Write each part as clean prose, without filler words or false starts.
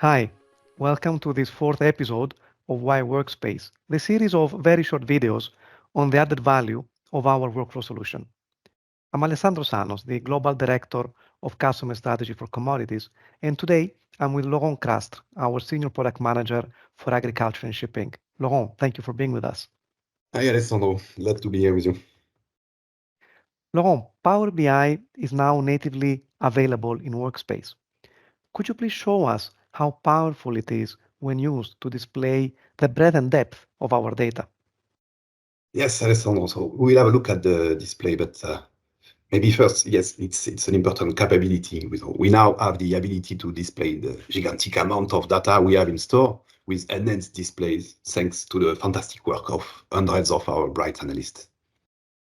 Hi, welcome to this fourth episode of Why Workspace, the series of very short videos on the added value of our workflow solution. I'm Alessandro Sanos, the Global Director of Customer Strategy for Commodities, and today I'm with Laurent Crastre, our Senior Product Manager for Agriculture and Shipping. Laurent, thank you for being with us. Hi, Alessandro. Glad to be here with you. Laurent, Power BI is now natively available in Workspace. Could you please show us how powerful it is when used to display the breadth and depth of our data? Yes, Alessandro. So we'll have a look at the display, but maybe first, yes, it's an important capability. We now have the ability to display the gigantic amount of data we have in store with enhanced displays, thanks to the fantastic work of hundreds of our bright analysts.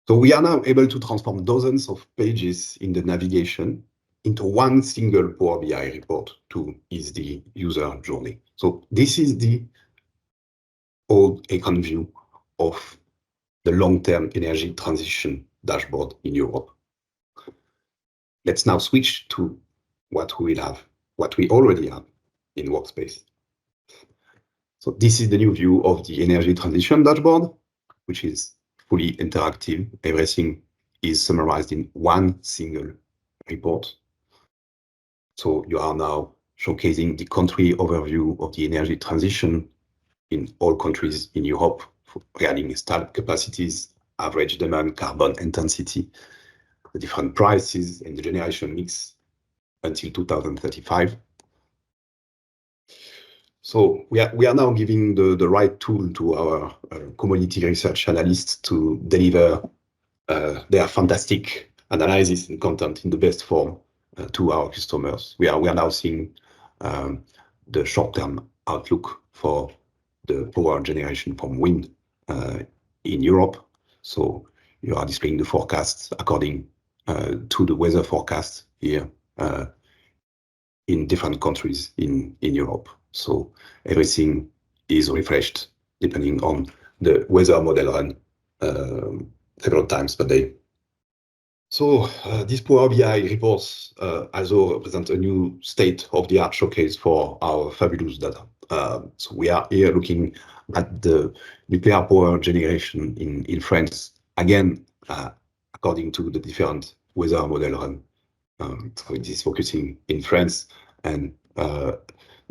So we are now able to transform dozens of pages in the navigation into one single Power BI report to ease the user journey. So this is the old icon view of the long-term energy transition dashboard in Europe. Let's now switch to what we already have in Workspace. So this is the new view of the energy transition dashboard, which is fully interactive. Everything is summarized in one single report. So you are now showcasing the country overview of the energy transition in all countries in Europe regarding installed capacities, average demand, carbon intensity, the different prices, and the generation mix until 2035. So we are now giving the right tool to our commodity research analysts to deliver their fantastic analysis and content in the best form to our customers. We are now seeing the short-term outlook for the power generation from wind in Europe. So you are displaying the forecasts according to the weather forecast here in different countries in Europe. So everything is refreshed depending on the weather model run several times per day. So these Power BI reports also represent a new state-of-the-art showcase for our fabulous data. So we are here looking at the nuclear power generation in France, again, according to the different weather model run. So it is focusing in France and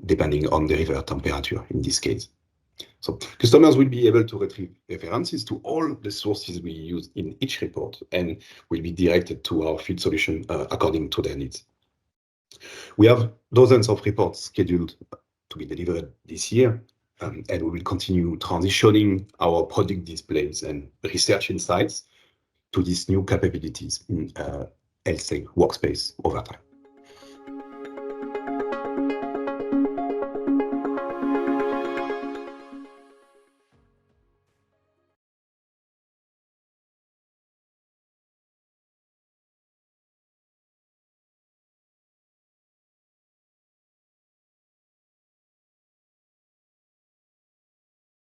depending on the river temperature in this case. So customers will be able to retrieve references to all the sources we use in each report and will be directed to our field solution according to their needs. We have dozens of reports scheduled to be delivered this year, and we will continue transitioning our product displays and research insights to these new capabilities in LSEG Workspace over time.